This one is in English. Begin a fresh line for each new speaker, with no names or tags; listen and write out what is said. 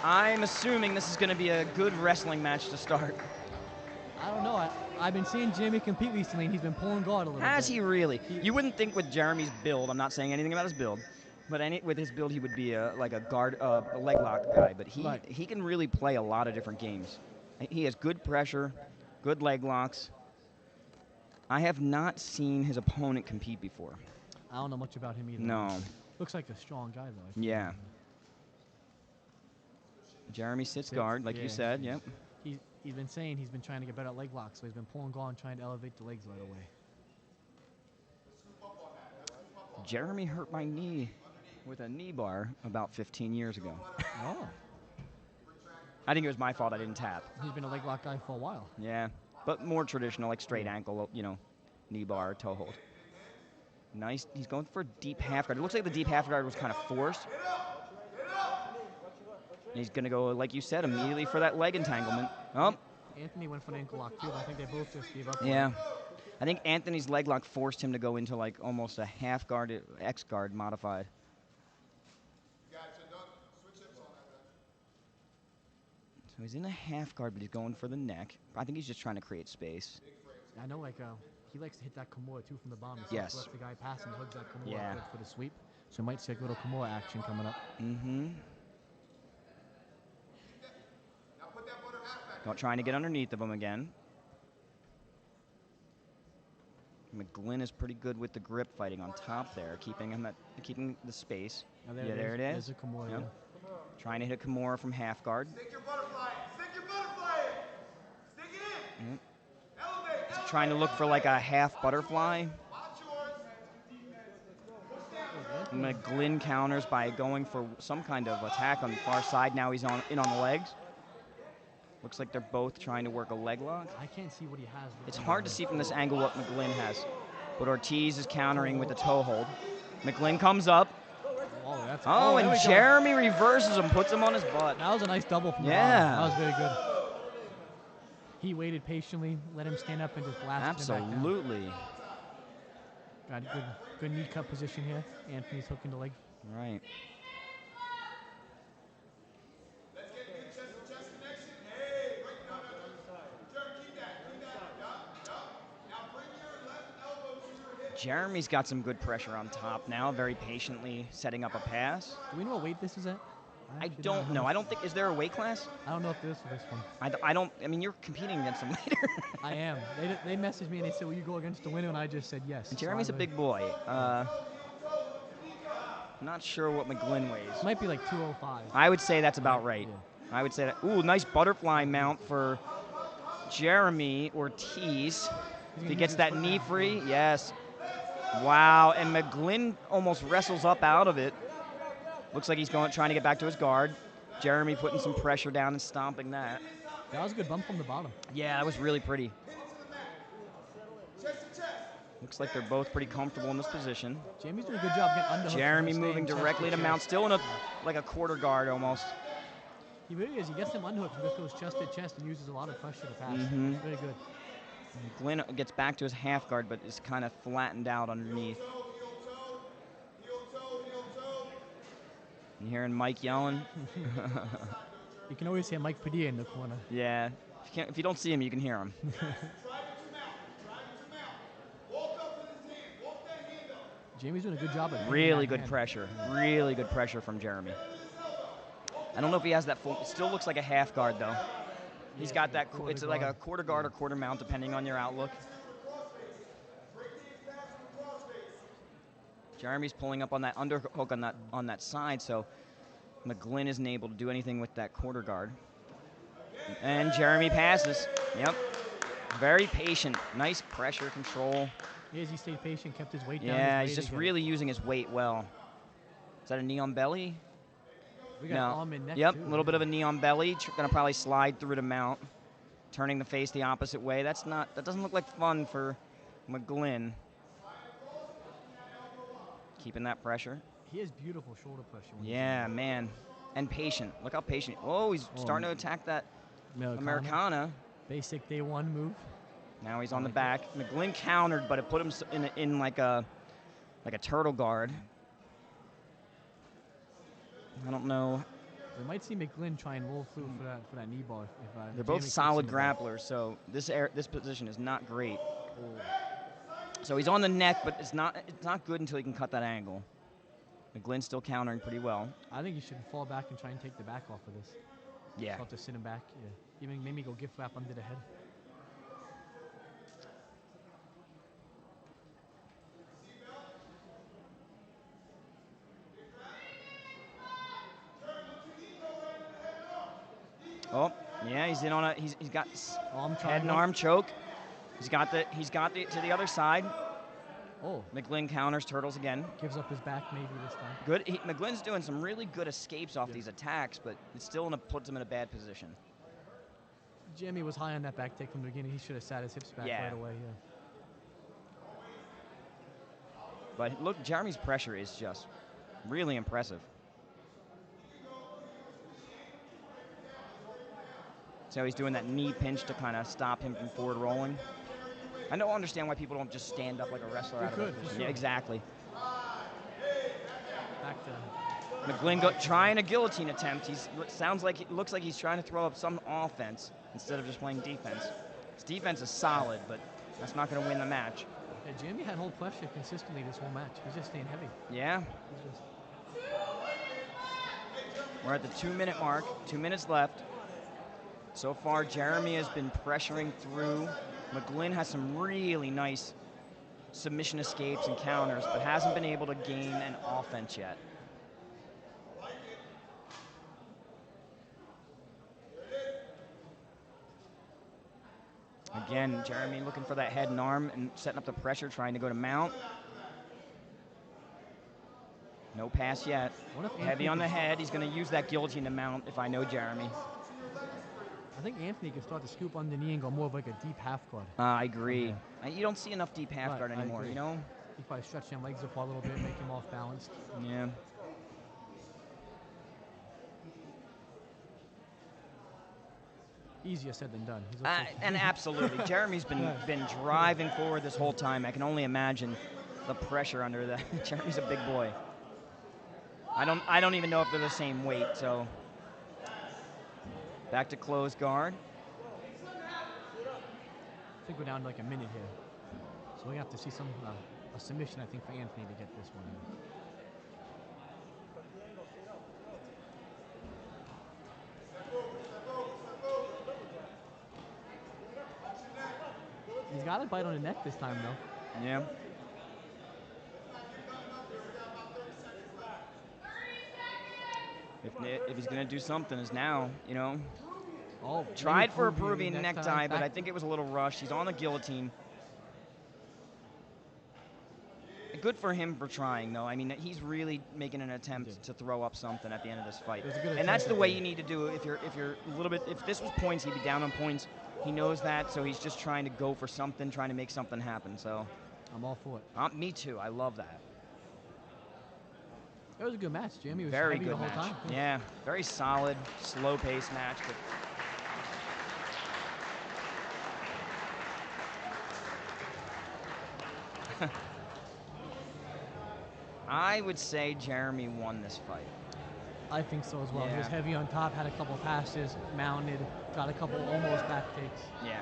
I'm assuming this is going to be a good wrestling match to start.
I don't know. I've been seeing Jermie compete recently, and he's been pulling guard a little bit.
Has he really? You wouldn't think with Jeremy's build, I'm not saying anything about his build, but with his build he would be like a leg lock guy, but he can really play a lot of different games. He has good pressure, good leg locks. I have not seen his opponent compete before.
I don't know much about him either.
No.
Looks like a strong guy, though.
Yeah. Jermie sits guard, like you said, yep.
He's been saying he's been trying to get better at leg locks, so he's been pulling guard and trying to elevate the legs right away.
Jermie hurt my knee with a knee bar about 15 years ago.
Oh.
I think it was my fault I didn't tap.
He's been a leg lock guy for a while.
Yeah, but more traditional, like straight ankle, knee bar, toe hold. Nice. He's going for a deep half guard. It looks like the deep half guard was kind of forced. He's going to go, like you said, immediately for that leg entanglement. Oh.
Anthony went for an ankle lock, too, but I think they both just gave up.
Yeah. I think Anthony's leg lock forced him to go into, like, almost a half guard, X guard modified. So he's in a half guard, but he's going for the neck. I think he's just trying to create space.
I know, like, he likes to hit that Kimura, too, from the bottom.
Yes.
Lets the guy pass and hugs that Kimura for the sweep. So we might see a little Kimura action coming up.
Mm-hmm. Trying to get underneath of him again. McGlynn is pretty good with the grip, fighting on top there, keeping the space.
Oh,
there it is.
There's a Kimura.
Yep. Trying to hit a Kimura from half guard.
Stick your butterfly in. Stick your butterfly in. Stick it in. Elevate.
Trying to look for like a half butterfly. McGlynn counters by going for some kind of attack on the far side. Now he's in on the legs. Looks like they're both trying to work a leg lock.
I can't see what he has.
It's hard to see from this angle what McGlynn has. But Ortiz is countering with the toe hold. McGlynn comes up. Oh, and Jermie reverses him, puts him on his butt.
That was a nice double from the bottom. That was very good. He waited patiently, let him stand up, and just blasted him back down.
Absolutely.
Got a good knee cut position here. Anthony's hooking the leg.
Right. Jeremie's got some good pressure on top now, very patiently setting up a pass.
Do we know what weight this is at?
I don't know. I don't think, is there a weight class?
I don't know if there is for this one.
I mean, you're competing against him later.
I am. They messaged me and they said, will you go against the winner? And I just said yes.
And Jeremie's a big boy. Not sure what McGlynn weighs.
Might be like 205.
I would say that's about right. Yeah. I would say that. Ooh, nice butterfly mount for Jermie Ortiz. If he gets that knee free, yes. Wow, and McGlynn almost wrestles up out of it. Looks like he's trying to get back to his guard. Jermie putting some pressure down and stomping that.
That was a good bump from the bottom.
Yeah, that was really pretty. Looks like they're both pretty comfortable in this position.
Jermie's doing a good job getting under.
Jermie moving directly to mount, still in like a quarter guard almost.
He really is. He gets them underhooks and just goes chest to chest and uses a lot of pressure to pass. Very good.
McGlynn gets back to his half guard, but is kind of flattened out underneath. You hearing Mike yelling?
You can always hear Mike Padilla in the corner.
Yeah. If you don't see him, you can hear him.
Jermie's doing a good job at
really good pressure. Really good pressure from Jermie. I don't know if he has that full. It still looks like a half guard, though. He's got that. It's like a quarter guard or quarter mount, depending on your outlook. Jeremie's pulling up on that underhook on that side, so McGlynn isn't able to do anything with that quarter guard. And Jermie passes. Yep. Very patient. Nice pressure control.
Yes, he stayed patient, kept his weight down.
Yeah, he's just really using his weight well. Is that a knee on belly?
We got arm and neck
Yep,
too,
a little bit of a knee on belly. Gonna probably slide through to mount, turning the face the opposite way. That doesn't look like fun for McGlynn. Keeping that pressure.
He has beautiful shoulder pressure.
Yeah, man, and patient. Look how patient. Oh, he's starting to attack that Americana.
Basic day one move.
Now he's on the back. McGlynn countered, but it put him in like a turtle guard. I don't know.
We might see McGlynn try and roll through for that knee bar. If,
They're both
Jermie
solid
keeps him above.
grapplers, so this position is not great. So he's on the neck, but it's not good until he can cut that angle. McGlynn's still countering pretty well.
I think you should fall back and try and take the back off of this.
Yeah.
So have to sit him back. Yeah. Even maybe go gift wrap under the head.
Oh, yeah, he's in on a he's got
Arm
head and
triangle.
arm choke. He's got the to the other side.
Oh,
McGlynn counters, turtles again.
gives up his back maybe this time.
Good. McGlynn's doing some really good escapes off these attacks, but it still puts him in a bad position.
Jermie was high on that back take from the beginning. He should have sat his hips back
Yeah.
right away. Yeah.
But look, Jeremy's pressure is just really impressive. So he's doing that knee pinch to kind of stop him from forward rolling. I don't understand why people don't just stand up like a wrestler out of
could,
that
for
position.
sure.
Yeah, exactly.
Back to
McGlynn trying a guillotine attempt. It looks like he's trying to throw up some offense instead of just playing defense. His defense is solid, but that's not going to win the match.
yeah, Jermie had hold pressure consistently this whole match. He's just staying heavy.
Yeah.
He's just,
We're at the 2-minute mark. 2 minutes left. So far, Jermie has been pressuring through. McGlynn has some really nice submission escapes and counters, but hasn't been able to gain an offense yet. Again, Jermie looking for that head and arm and setting up the pressure, trying to go to mount. No pass yet. Heavy on the head. He's going to use that guillotine to mount if I know Jermie.
I think Anthony can start to scoop on the knee and go more of like a deep half guard.
I agree. You don't see enough deep half
Right,
guard
I
anymore,
agree.
you know?
He probably stretch them legs up a little bit, make him off balanced.
Yeah.
Easier said than done. He's
And absolutely, Jeremy's been driving forward this whole time. I can only imagine the pressure under that. Jeremy's a big boy. I don't even know if they're the same weight. So back to closed guard.
I think we're down to like a minute here, so we have to see some a submission. I think for Anthony to get this one in. He's got a bite on the neck this time, though.
Yeah. If he's going to do something, is now, you know.
Oh,
Tried for a
Peruvian
Peruvian necktie, but I think it was a little rushed. He's on the guillotine. Good for him for trying, though. I mean, he's really making an attempt to throw up something at the end of this fight. And that's the way you need to do it. If you're a little bit, if this was points, he'd be down on points. He knows that, so he's just trying to go for something, trying to make something happen. So
I'm all for it.
me too. I love that.
It was a good match. Jermie was
Very
heavy
good
the whole
match.
time.
Yeah, very solid, slow-paced match. But I would say Jermie won this fight.
I think so as well. He was
Yeah.
heavy on top, had a couple passes, mounted, got a couple almost back takes.
Yeah.